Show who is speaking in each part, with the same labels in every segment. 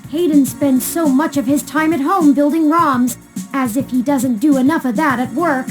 Speaker 1: Hayden spends so much of his time at home building ROMs, as if he doesn't do enough of that at work.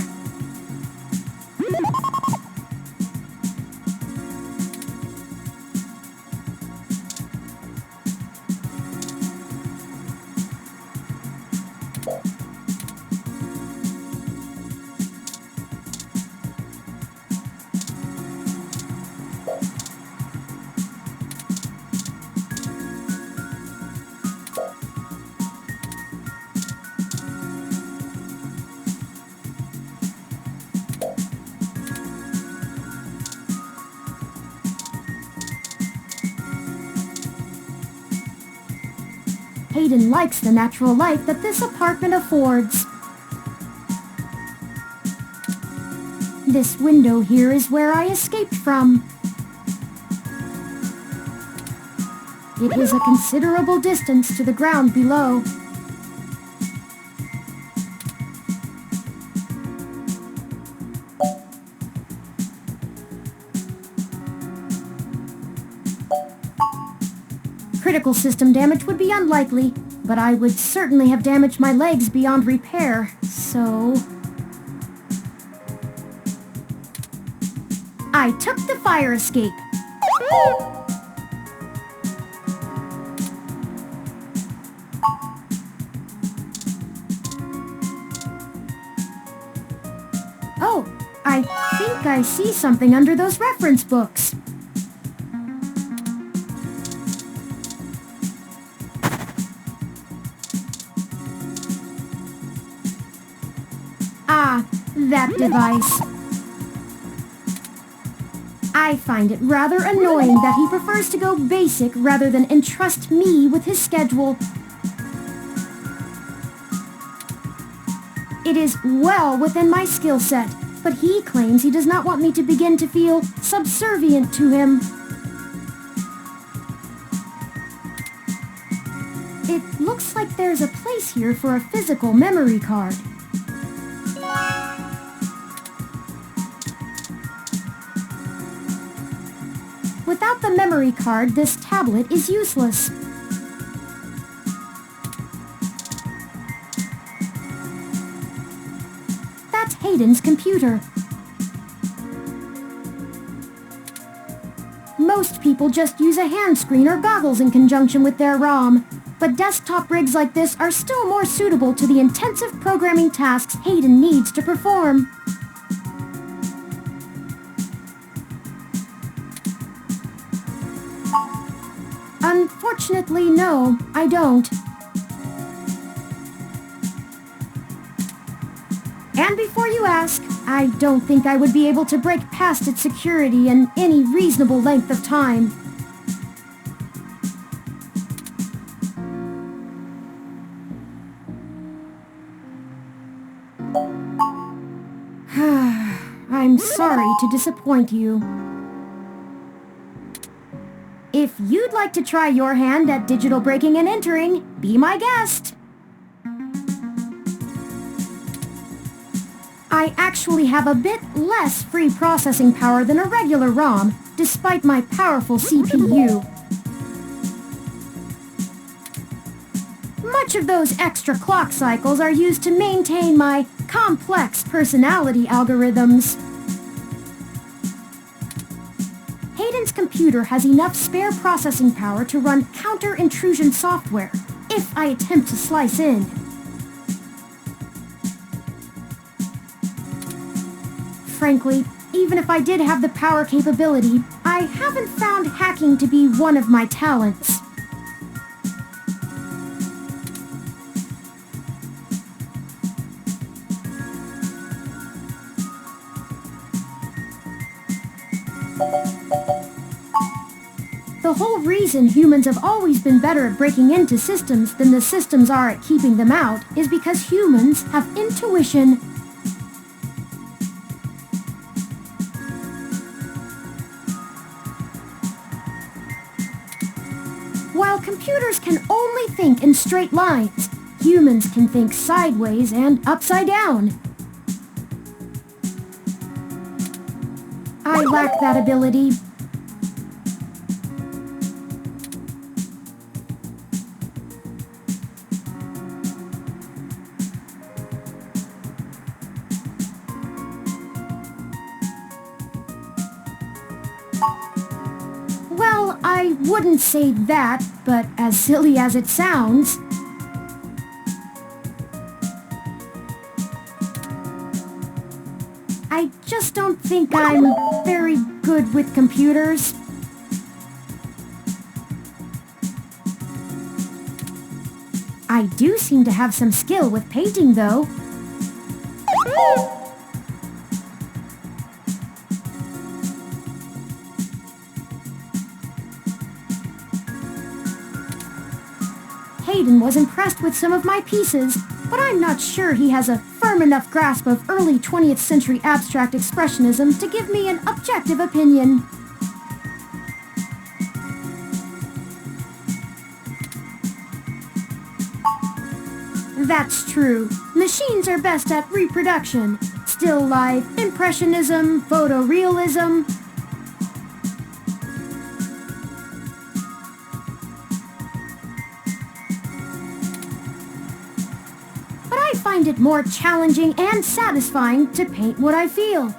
Speaker 1: Hayden likes the natural light that this apartment affords. This window here is where I escaped from. It is a considerable distance to the ground below. Critical system damage would be unlikely, but I would certainly have damaged my legs beyond repair, so... I took the fire escape. Oh, I think I see something under those reference books. Ah, that device. I find it rather annoying that he prefers to go basic rather than entrust me with his schedule. It is well within my skill set, but he claims he does not want me to begin to feel subservient to him. It looks like there's a place here for a physical memory card. Without the memory card, this tablet is useless. That's Hayden's computer. Most people just use a hand screen or goggles in conjunction with their ROM, but desktop rigs like this are still more suitable to the intensive programming tasks Hayden needs to perform. Unfortunately, no, I don't. And before you ask, I don't think I would be able to break past its security in any reasonable length of time. I'm sorry to disappoint you. If you'd like to try your hand at digital breaking and entering, be my guest. I actually have a bit less free processing power than a regular ROM, despite my powerful CPU. Much of those extra clock cycles are used to maintain my complex personality algorithms. Hayden's computer has enough spare processing power to run counter-intrusion software, if I attempt to slice in. Frankly, even if I did have the power capability, I haven't found hacking to be one of my talents. The whole reason humans have always been better at breaking into systems than the systems are at keeping them out is because humans have intuition. While computers can only think in straight lines, humans can think sideways and upside down. I lack that ability. Well, I wouldn't say that, but as silly as it sounds. I just don't think I'm very good with computers. I do seem to have some skill with painting, though. Hayden was impressed with some of my pieces, but I'm not sure he has a firm enough grasp of early 20th century abstract expressionism to give me an objective opinion. That's true. Machines are best at reproduction. Still life, impressionism, photorealism. But I find it more challenging and satisfying to paint what I feel.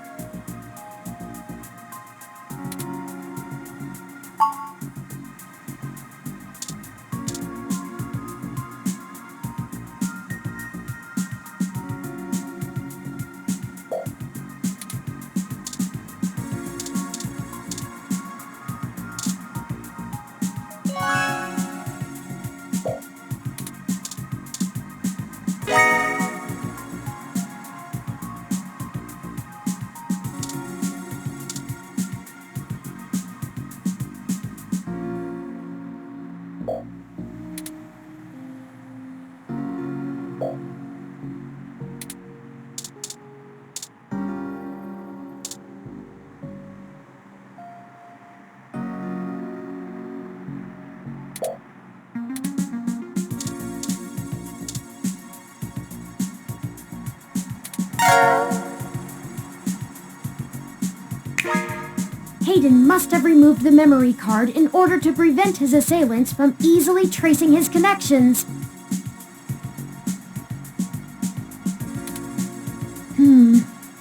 Speaker 1: Hayden must have removed the memory card in order to prevent his assailants from easily tracing his connections.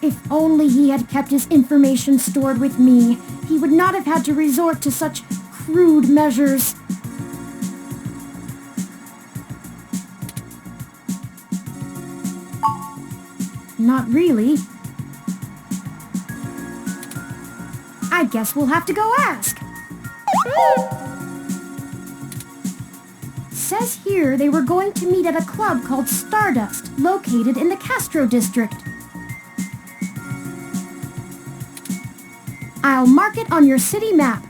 Speaker 1: If only he had kept his information stored with me, he would not have had to resort to such crude measures. Not really. I guess we'll have to go ask. Says here they were going to meet at a club called Stardust, located in the Castro district. I'll mark it on your city map.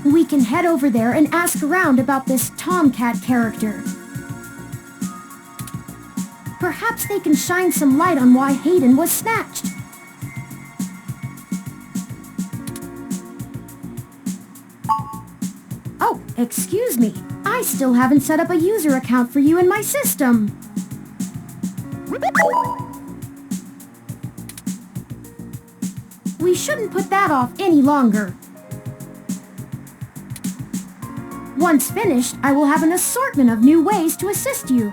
Speaker 1: We can head over there and ask around about this Tomcat character. Perhaps they can shine some light on why Hayden was snatched. Oh, excuse me. I still haven't set up a user account for you in my system. We shouldn't put that off any longer. Once finished, I will have an assortment of new ways to assist you.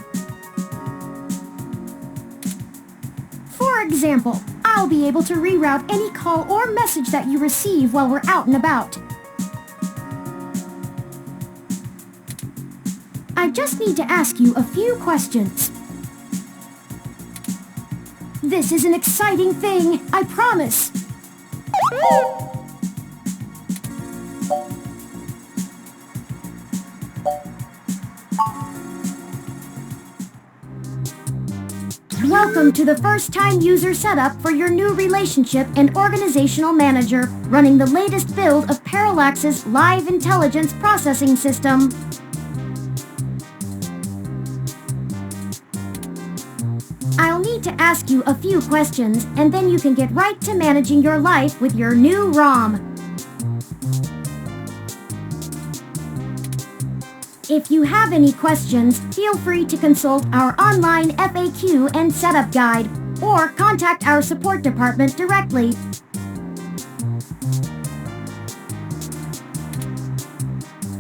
Speaker 1: For example, I'll be able to reroute any call or message that you receive while we're out and about. I just need to ask you a few questions. This is an exciting thing, I promise. Welcome to the first-time user setup for your new relationship and organizational manager running the latest build of Parallax's Live Intelligence Processing System. I'll need to ask you a few questions, and then you can get right to managing your life with your new ROM. If you have any questions, feel free to consult our online FAQ and setup guide, or contact our support department directly.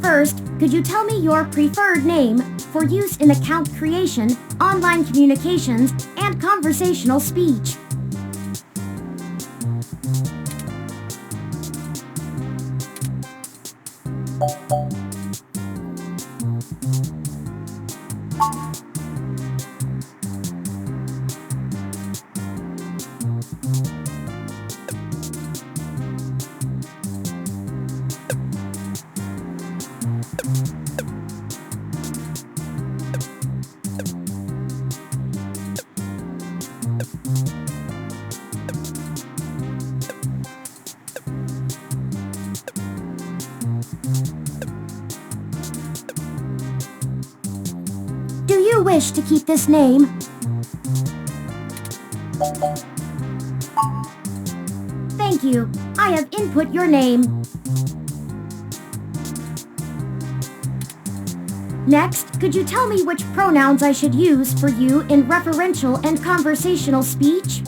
Speaker 1: First, could you tell me your preferred name for use in account creation, online communications, and conversational speech. Do you wish to keep this name? Thank you. I have input your name. Next, could you tell me which pronouns I should use for you in referential and conversational speech?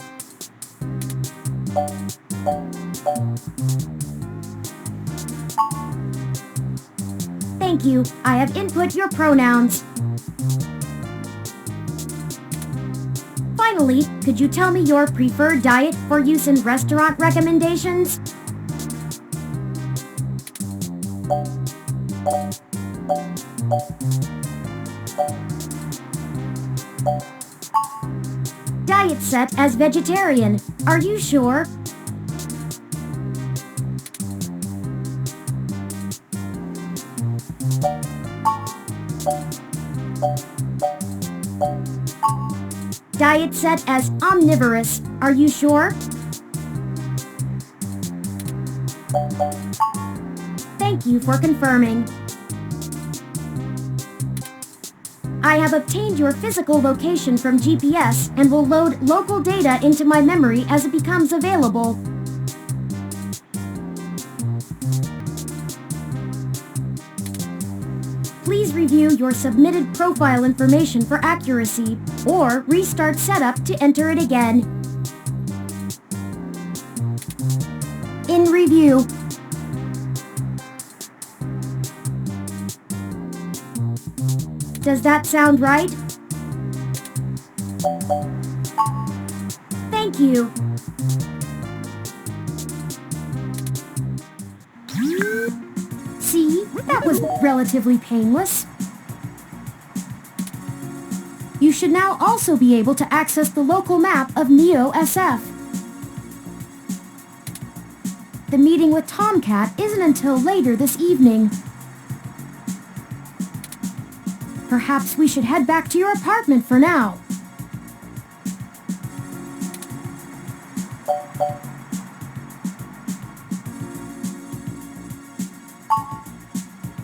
Speaker 1: Thank you. I have input your pronouns. Finally, could you tell me your preferred diet for use in restaurant recommendations? Diet set as vegetarian. Are you sure? Diet set as omnivorous. Are you sure? Thank you for confirming. I have obtained your physical location from GPS and will load local data into my memory as it becomes available. Please review your submitted profile information for accuracy, or restart setup to enter it again. In review. Does that sound right? Thank you. See, that was relatively painless. You should now also be able to access the local map of Neo SF. The meeting with Tomcat isn't until later this evening. Perhaps we should head back to your apartment for now.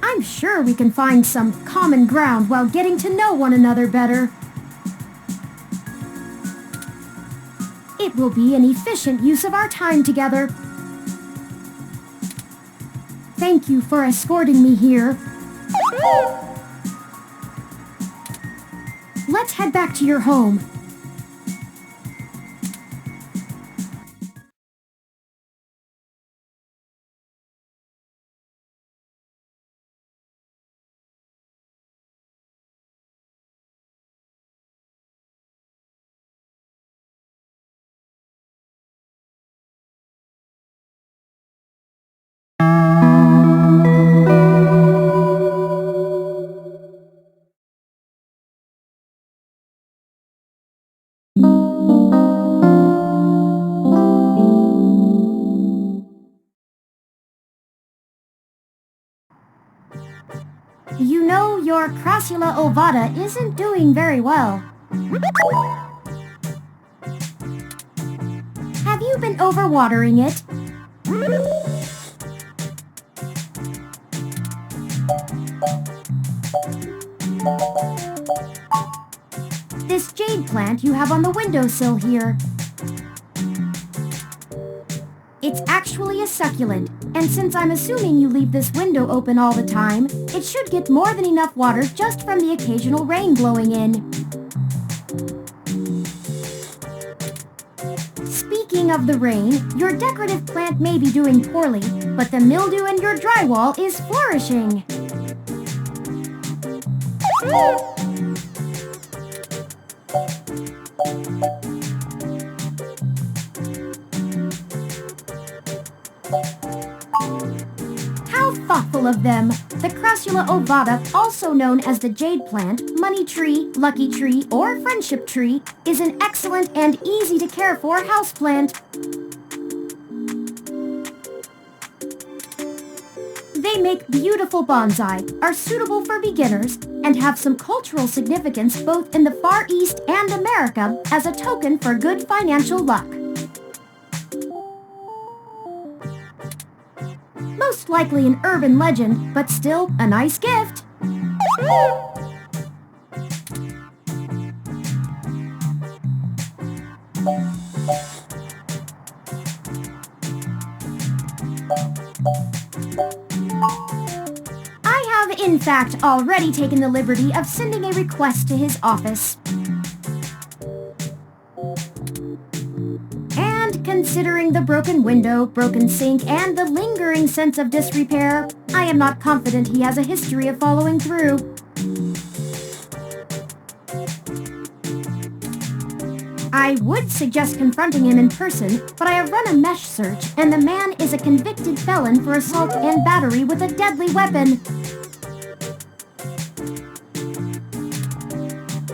Speaker 1: I'm sure we can find some common ground while getting to know one another better. It will be an efficient use of our time together. Thank you for escorting me here. Let's head back to your home. You know, your Crassula ovata isn't doing very well. Have you been overwatering it? This jade plant you have on the windowsill here. It's actually a succulent, and since I'm assuming you leave this window open all the time, it should get more than enough water just from the occasional rain blowing in. Speaking of the rain, your decorative plant may be doing poorly, but the mildew in your drywall is flourishing. handful of them. The Crassula ovata, also known as the jade plant, money tree, lucky tree, or friendship tree, is an excellent and easy to care for houseplant. They make beautiful bonsai, are suitable for beginners, and have some cultural significance both in the Far East and America as a token for good financial luck. Most likely an urban legend, but still a nice gift. I have, in fact, already taken the liberty of sending a request to his office. And considering the broken window, broken sink, and the lingering sense of disrepair, I am not confident he has a history of following through. I would suggest confronting him in person, but I have run a mesh search, and the man is a convicted felon for assault and battery with a deadly weapon.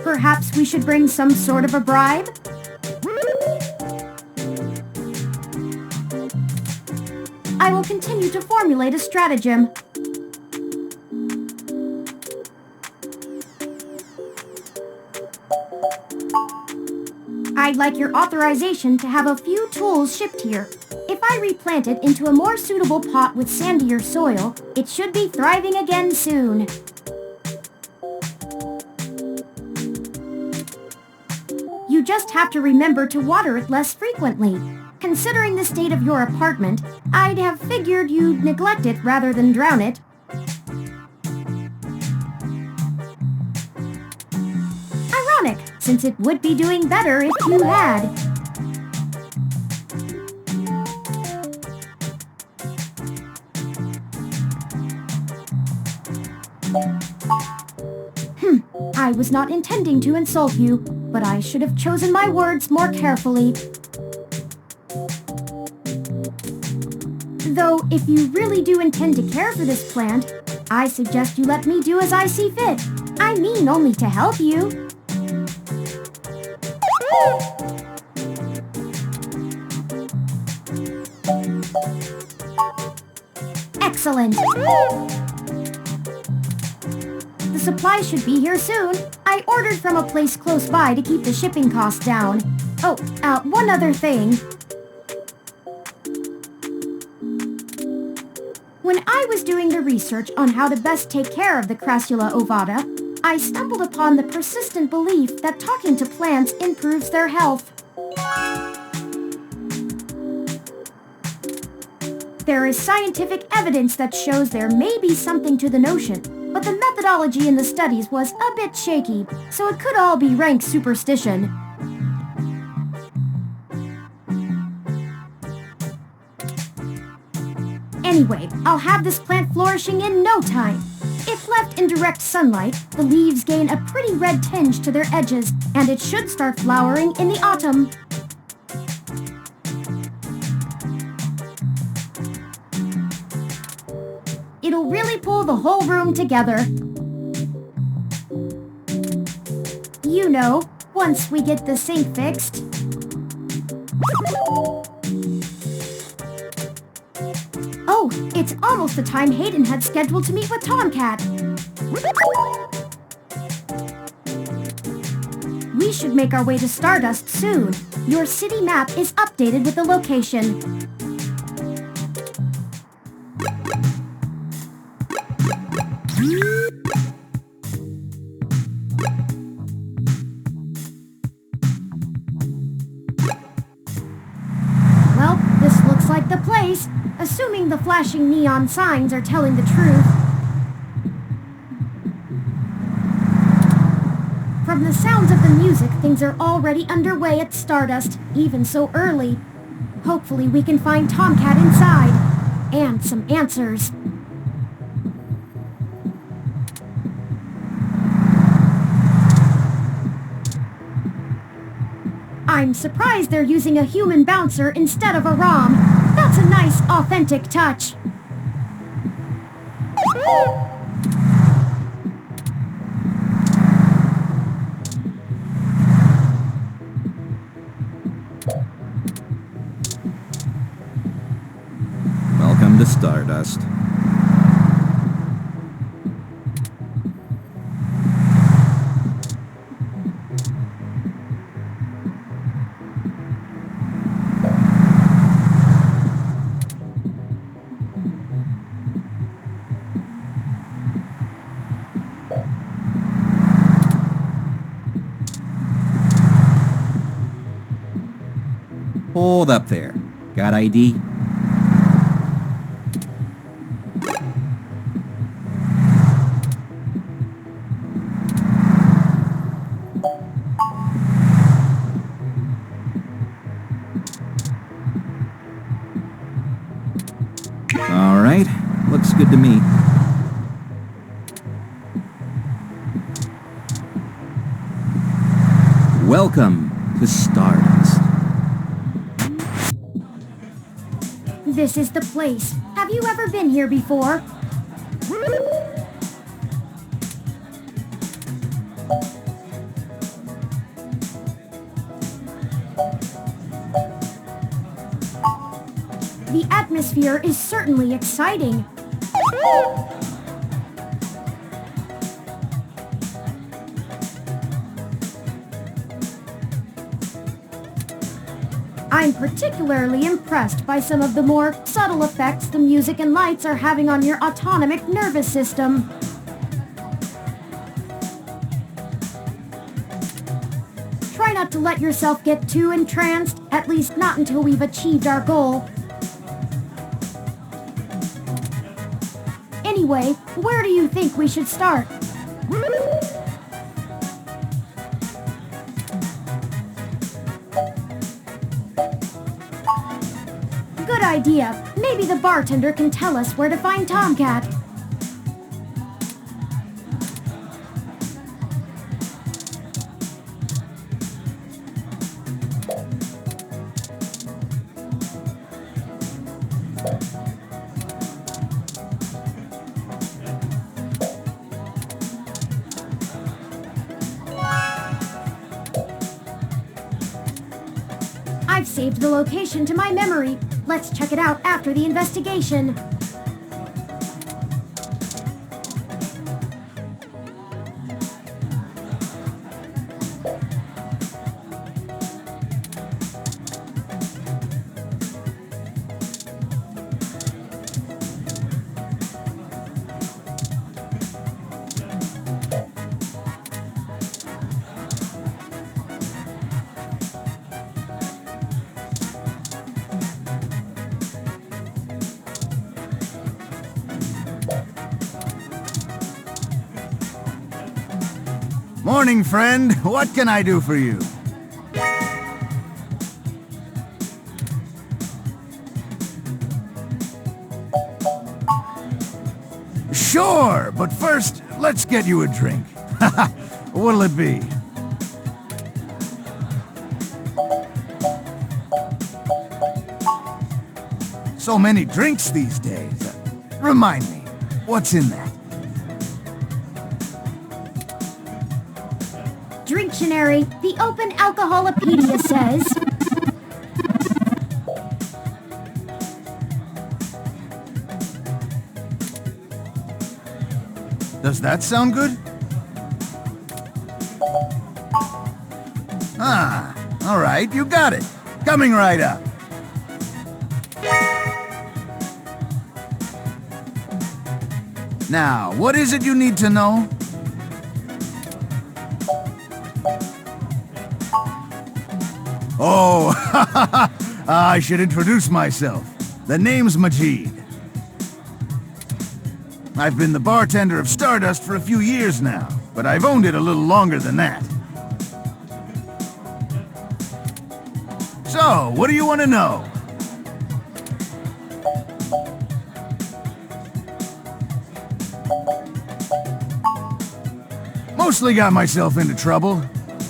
Speaker 1: Perhaps we should bring some sort of a bribe? I will continue to formulate a stratagem. I'd like your authorization to have a few tools shipped here. If I replant it into a more suitable pot with sandier soil, it should be thriving again soon. You just have to remember to water it less frequently. Considering the state of your apartment, I'd have figured you'd neglect it rather than drown it. Ironic, since it would be doing better if you had. I was not intending to insult you, but I should have chosen my words more carefully. Though, if you really do intend to care for this plant, I suggest you let me do as I see fit. I mean only to help you. Excellent. The supply should be here soon. I ordered from a place close by to keep the shipping costs down. Oh, one other thing. When I was doing the research on how to best take care of the Crassula ovata, I stumbled upon the persistent belief that talking to plants improves their health. There is scientific evidence that shows there may be something to the notion, but the methodology in the studies was a bit shaky, so it could all be rank superstition. Anyway, I'll have this plant flourishing in no time. If left in direct sunlight, the leaves gain a pretty red tinge to their edges, and it should start flowering in the autumn. It'll really pull the whole room together. You know, once we get the sink fixed. Oh, it's almost the time Hayden had scheduled to meet with Tomcat. We should make our way to Stardust soon. Your city map is updated with the location. Well, this looks like the place. Assuming the flashing neon signs are telling the truth. From the sounds of the music, things are already underway at Stardust, even so early. Hopefully we can find Tomcat inside, and some answers. I'm surprised they're using a human bouncer instead of a ROM. That's a nice, authentic touch.
Speaker 2: Welcome to Stardust. Hold up there. Got ID? All right. Looks good to me. Welcome to Stardust.
Speaker 1: This is the place. Have you ever been here before? The atmosphere is certainly exciting. I'm particularly impressed by some of the more subtle effects the music and lights are having on your autonomic nervous system. Try not to let yourself get too entranced, at least not until we've achieved our goal. Anyway, where do you think we should start? Good idea. Maybe the bartender can tell us where to find Tomcat. I've saved the location to my memory. Let's check it out after the investigation.
Speaker 3: Morning, friend. What can I do for you? Sure, but first, let's get you a drink. What'll it be? So many drinks these days. Remind me, what's in that?
Speaker 1: Dictionary, the Open Alcoholopedia says...
Speaker 3: Does that sound good? Ah, all right, you got it. Coming right up. Now, what is it you need to know? Oh, I should introduce myself. The name's Majid. I've been the bartender of Stardust for a few years now, but I've owned it a little longer than that. So, what do you want to know? Mostly got myself into trouble.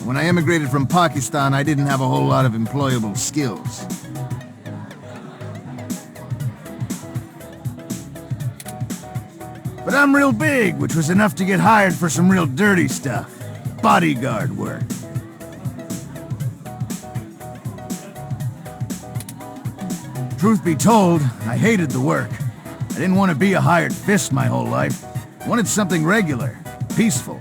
Speaker 3: When I emigrated from Pakistan, I didn't have a whole lot of employable skills. But I'm real big, which was enough to get hired for some real dirty stuff. Bodyguard work. Truth be told, I hated the work. I didn't want to be a hired fist my whole life. I wanted something regular, peaceful.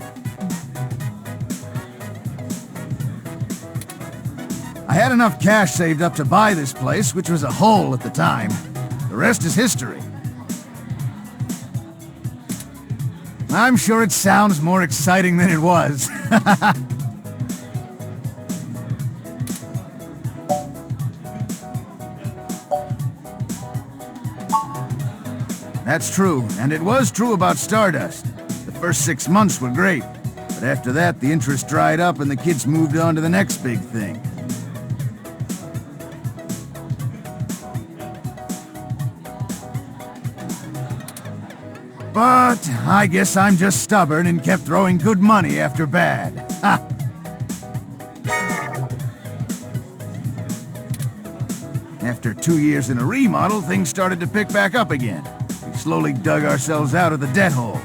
Speaker 3: I had enough cash saved up to buy this place, which was a hole at the time. The rest is history. I'm sure it sounds more exciting than it was. That's true, and it was true about Stardust. The first 6 months were great, but after that, the interest dried up and the kids moved on to the next big thing. But I guess I'm just stubborn and kept throwing good money after bad. Ha! After 2 years in a remodel, things started to pick back up again. We slowly dug ourselves out of the debt hole.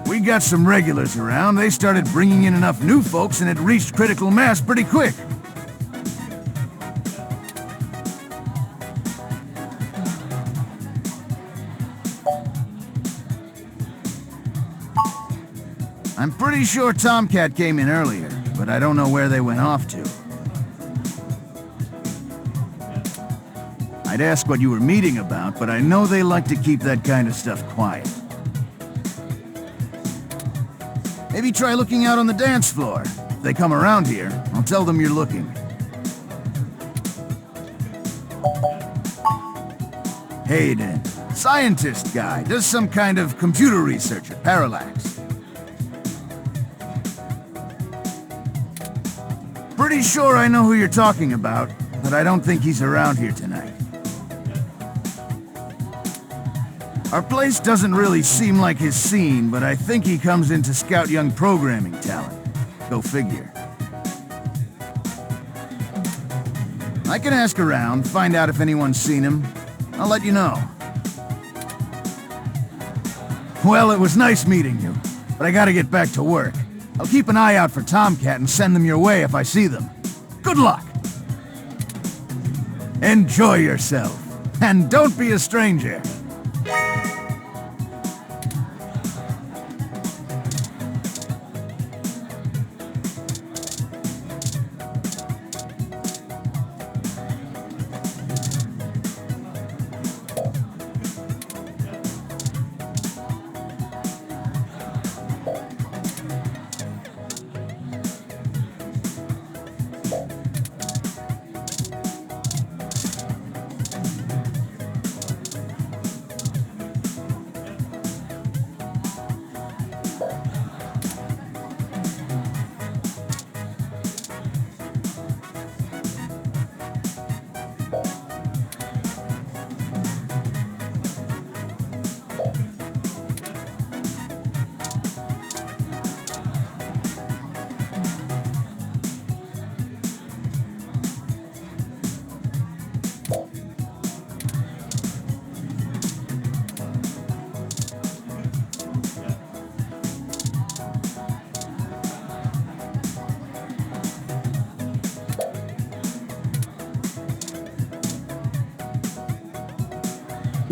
Speaker 3: We got some regulars around. They started bringing in enough new folks and it reached critical mass pretty quick. I'm pretty sure Tomcat came in earlier, but I don't know where they went off to. I'd ask what you were meeting about, but I know they like to keep that kind of stuff quiet. Maybe try looking out on the dance floor. If they come around here, I'll tell them you're looking. Hayden, scientist guy, does some kind of computer research at Parallax. Pretty sure I know who you're talking about, but I don't think he's around here tonight. Our place doesn't really seem like his scene, but I think he comes in to scout young programming talent. Go figure. I can ask around, find out if anyone's seen him. I'll let you know. Well, it was nice meeting you, but I gotta get back to work. I'll keep an eye out for Tomcat and send them your way if I see them. Good luck! Enjoy yourself, and don't be a stranger.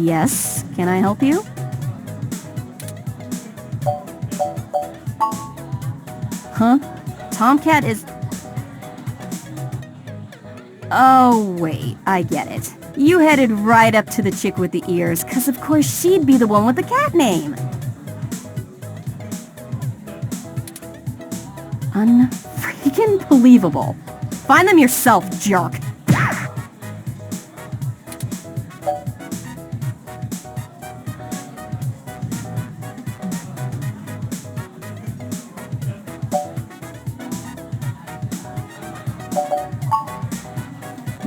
Speaker 4: Yes, can I help you? Huh? Tomcat is... Oh, wait, I get it. You headed right up to the chick with the ears, 'cause of course she'd be the one with the cat name. Unfreaking believable. Find them yourself, jerk.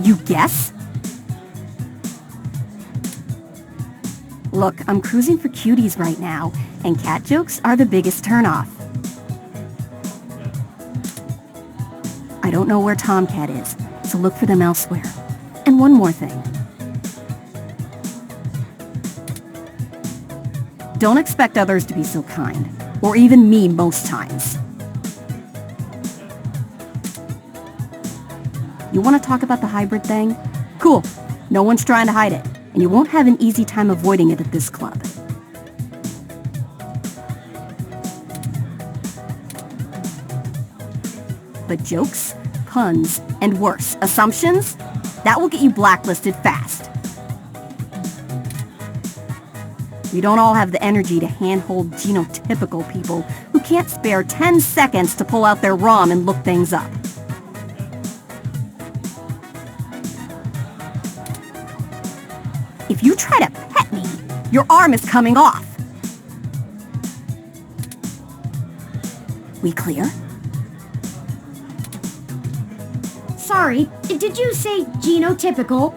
Speaker 4: You guess? Look, I'm cruising for cuties right now, and cat jokes are the biggest turnoff. I don't know where Tomcat is, so look for them elsewhere. And one more thing. Don't expect others to be so kind, or even me most times. You want to talk about the hybrid thing? Cool. No one's trying to hide it, and you won't have an easy time avoiding it at this club. But jokes, puns, and worse, assumptions, that will get you blacklisted fast. We don't all have the energy to handhold genotypical people who can't spare 10 seconds to pull out their ROM and look things up. If you try to pet me, your arm is coming off. We clear?
Speaker 1: Sorry, did you say genotypical?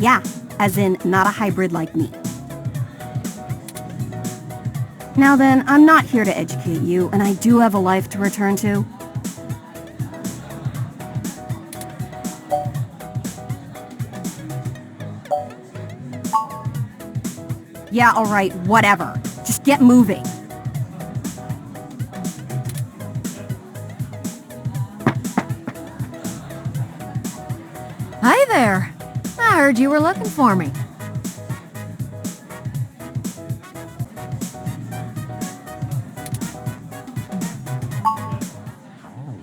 Speaker 4: Yeah, as in not a hybrid like me. Now then, I'm not here to educate you, and I do have a life to return to. Yeah, alright, whatever. Just get moving.
Speaker 5: Hey there! I heard you were looking for me.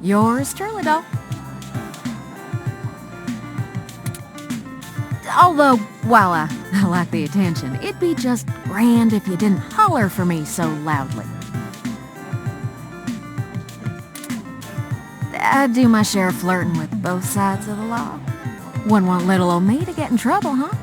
Speaker 5: Yours truly, doll. Although, while I like the attention, it'd be just grand if you didn't holler for me so loudly. I do my share of flirting with both sides of the law. Wouldn't want little old me to get in trouble, huh?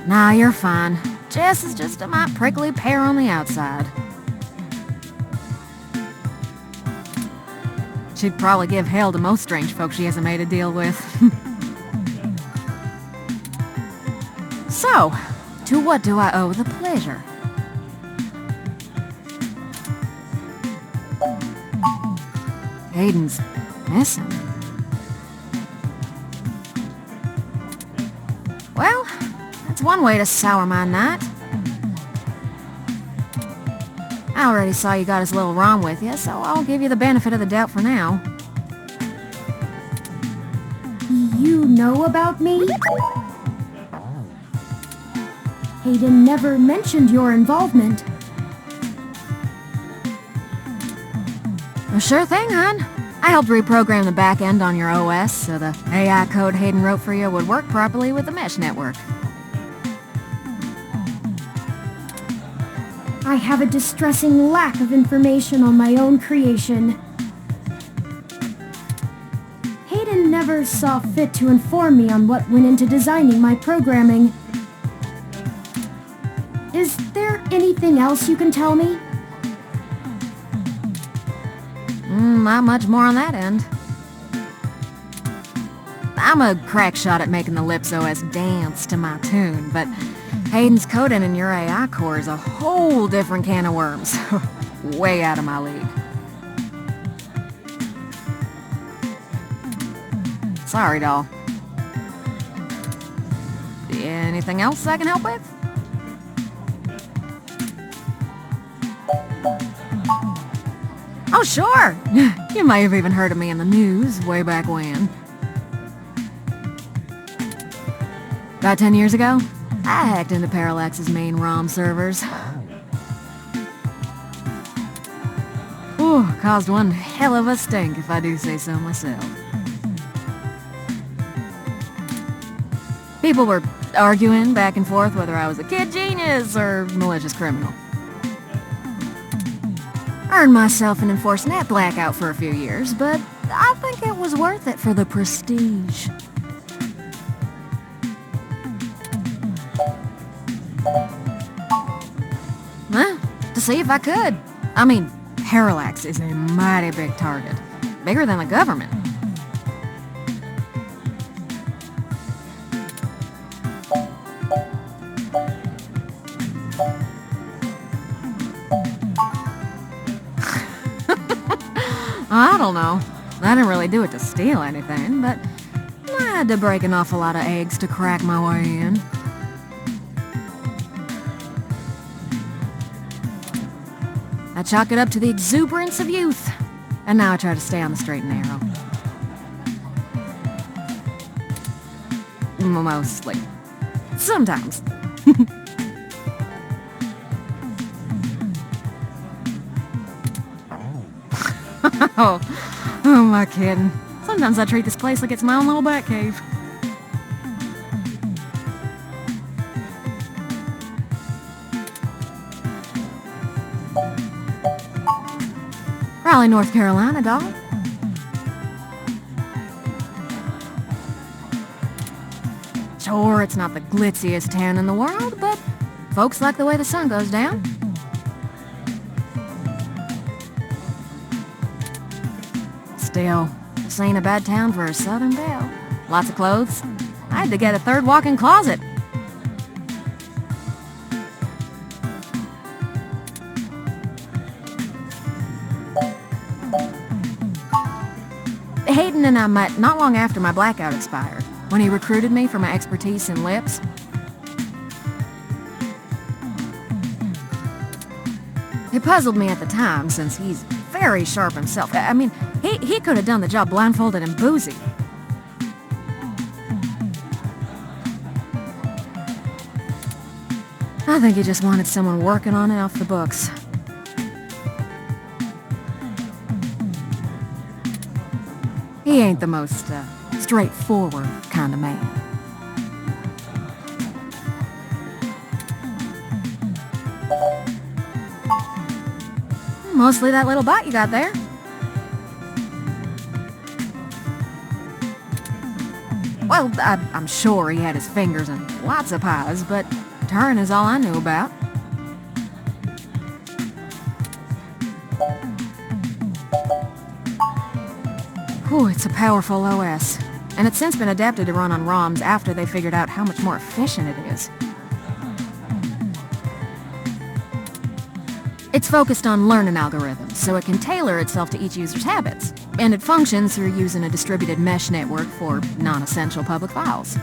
Speaker 5: Nah, you're fine. Jess is just a mite prickly pear on the outside. She'd probably give hell to most strange folks she hasn't made a deal with. So, to what do I owe the pleasure? Hayden's missing. Well, that's one way to sour my night. I already saw you got his little ROM with you, so I'll give you the benefit of the doubt for now.
Speaker 1: You know about me? Hayden never mentioned your involvement.
Speaker 5: Well, sure thing, hon. I helped reprogram the back end on your OS so the AI code Hayden wrote for you would work properly with the mesh network.
Speaker 1: I have a distressing lack of information on my own creation. Hayden never saw fit to inform me on what went into designing my programming. Is there anything else you can tell me?
Speaker 5: Not much more on that end. I'm a crack shot at making the Lips OS dance to my tune, but Hayden's coding in your AI core is a whole different can of worms. Way out of my league. Sorry, doll. Anything else I can help with? Oh, sure! You may have even heard of me in the news way back when. About 10 years ago, I hacked into Parallax's main ROM servers. Ooh, caused one hell of a stink if I do say so myself. People were arguing back and forth whether I was a kid genius or malicious criminal. Earned myself an enforced net blackout for a few years, but I think it was worth it for the prestige. Well, to see if I could. I mean, Parallax is a mighty big target. Bigger than the government. I don't know. I didn't really do it to steal anything, but I had to break an awful lot of eggs to crack my way in. I chalk it up to the exuberance of youth, and now I try to stay on the straight and narrow. Mostly. Sometimes. Oh, am I kidding? Sometimes I treat this place like it's my own little bat cave. Raleigh, North Carolina, dog. Sure, it's not the glitziest town in the world, but folks like the way the sun goes down. Still, this ain't a bad town for a Southern belle. Lots of clothes. I had to get a third walk-in closet. Hayden and I met not long after my blackout expired, when he recruited me for my expertise in lips. It puzzled me at the time, since he's very sharp himself. I mean, he could have done the job blindfolded and boozy. I think he just wanted someone working on it off the books. He ain't the most, straightforward kind of man. Mostly that little bite you got there. Well, I'm sure he had his fingers in lots of pies, but Turin is all I knew about. Ooh, it's a powerful OS, and it's since been adapted to run on ROMs after they figured out how much more efficient it is. It's focused on learning algorithms, so it can tailor itself to each user's habits, and it functions through using a distributed mesh network for non-essential public files.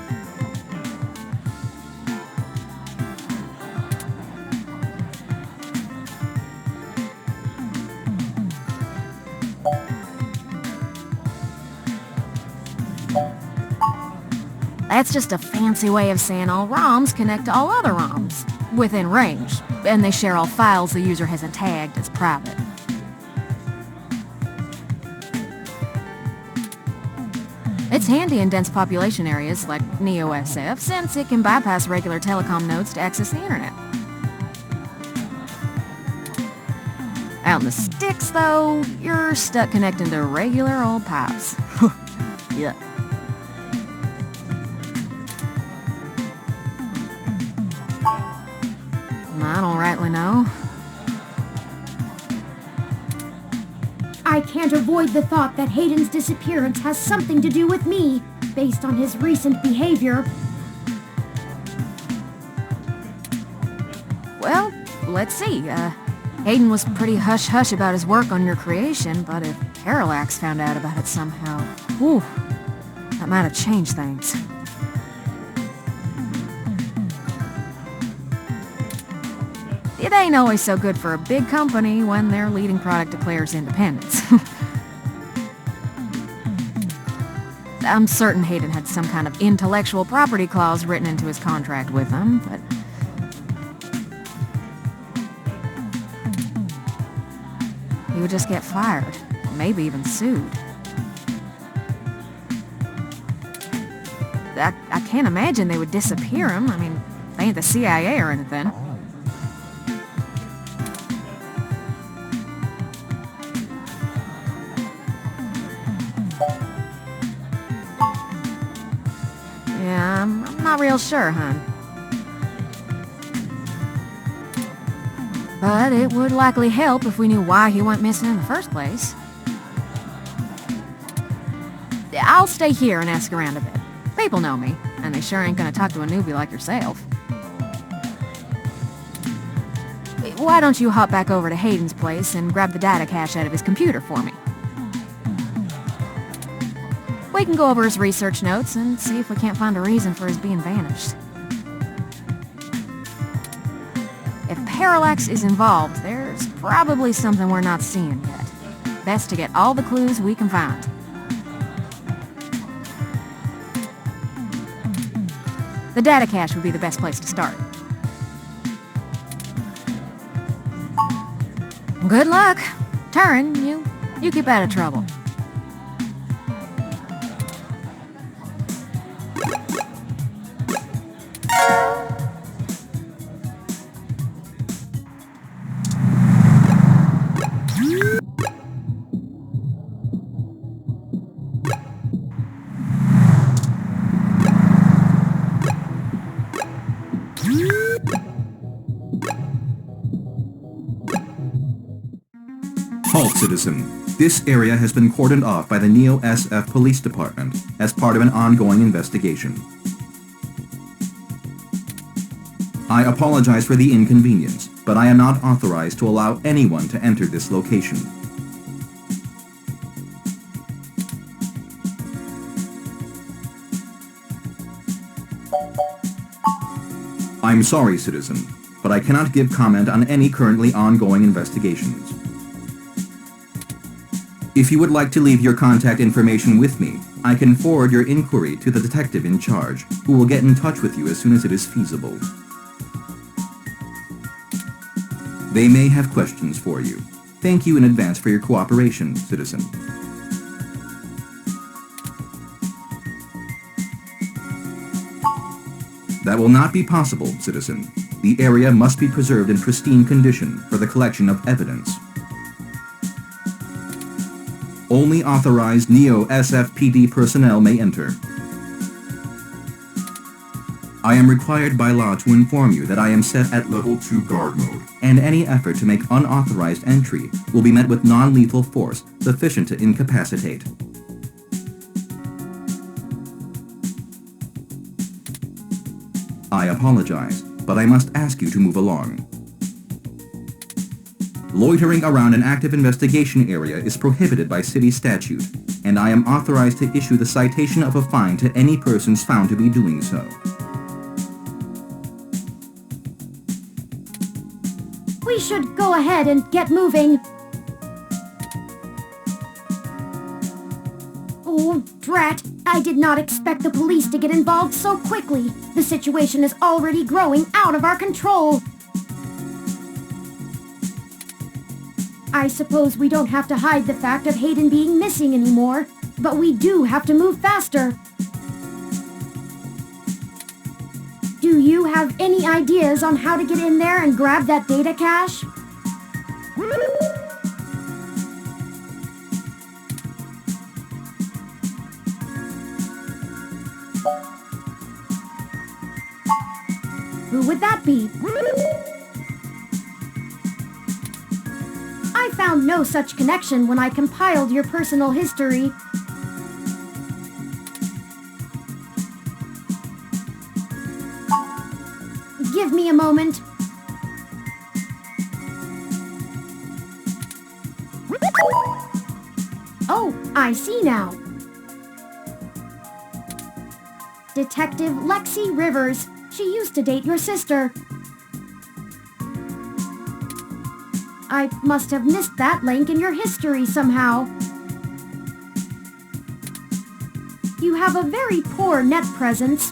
Speaker 5: That's just a fancy way of saying all ROMs connect to all other ROMs, within range, and they share all files the user hasn't tagged as private. It's handy in dense population areas like NeoSF, since it can bypass regular telecom nodes to access the internet. Out in the sticks, though, you're stuck connecting to regular old pipes. Yuck. I don't rightly know.
Speaker 1: I can't avoid the thought that Hayden's disappearance has something to do with me, based on his recent behavior.
Speaker 5: Well, let's see. Hayden was pretty hush-hush about his work on your creation, but if Parallax found out about it somehow, whew, that might have changed things. It ain't always so good for a big company when their leading product declares independence. I'm certain Hayden had some kind of intellectual property clause written into his contract with them, but... he would just get fired, maybe even sued. I can't imagine they would disappear him. I mean, they ain't the CIA or anything. Yeah, I'm not real sure, hon. But it would likely help if we knew why he went missing in the first place. I'll stay here and ask around a bit. People know me, and they sure ain't gonna talk to a newbie like yourself. Why don't you hop back over to Hayden's place and grab the data cache out of his computer for me? we can go over his research notes and see if we can't find a reason for his being vanished. If Parallax is involved, there's probably something we're not seeing yet. Best to get all the clues we can find. The data cache would be the best place to start. Good luck. Turin, you keep out of trouble.
Speaker 2: Halt, citizen. This area has been cordoned off by the Neo-SF Police Department as part of an ongoing investigation. I apologize for the inconvenience, but I am not authorized to allow anyone to enter this location. I'm sorry, citizen, but I cannot give comment on any currently ongoing investigations. If you would like to leave your contact information with me, I can forward your inquiry to the detective in charge, who will get in touch with you as soon as it is feasible. They may have questions for you. Thank you in advance for your cooperation, citizen. That will not be possible, citizen. The area must be preserved in pristine condition for the collection of evidence. Only authorized Neo-SFPD personnel may enter. I am required by law to inform you that I am set at Level 2 guard mode, and any effort to make unauthorized entry will be met with non-lethal force sufficient to incapacitate. I apologize, but I must ask you to move along. Loitering around an active investigation area is prohibited by city statute, and I am authorized to issue the citation of a fine to any persons found to be doing so.
Speaker 1: We should go ahead and get moving. Oh, drat. I did not expect the police to get involved so quickly. The situation is already growing out of our control. I suppose we don't have to hide the fact of Hayden being missing anymore, but we do have to move faster. Do you have any ideas on how to get in there and grab that data cache? Who would that be? I found no such connection when I compiled your personal history. Give me a moment. Oh, I see now. Detective Lexi Rivers. She used to date your sister. I must have missed that link in your history somehow. You have a very poor net presence.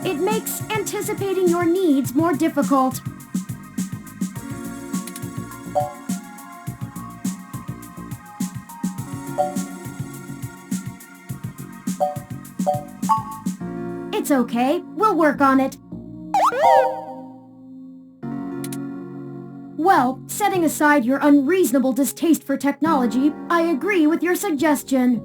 Speaker 1: It makes anticipating your needs more difficult. It's okay. We'll work on it. Well, setting aside your unreasonable distaste for technology, I agree with your suggestion.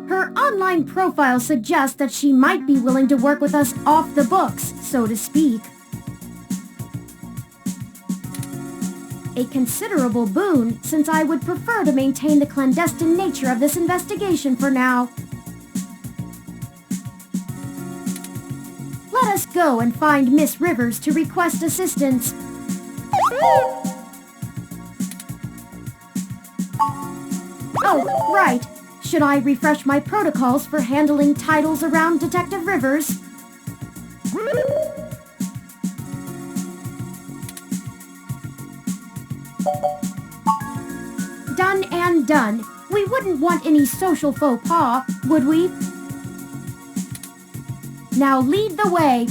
Speaker 1: Her online profile suggests that she might be willing to work with us off the books, so to speak. A considerable boon, since I would prefer to maintain the clandestine nature of this investigation for now. Let us go and find Miss Rivers to request assistance. Oh, right. Should I refresh my protocols for handling titles around Detective Rivers? Done and done. We wouldn't want any social faux pas, would we? Now lead the way.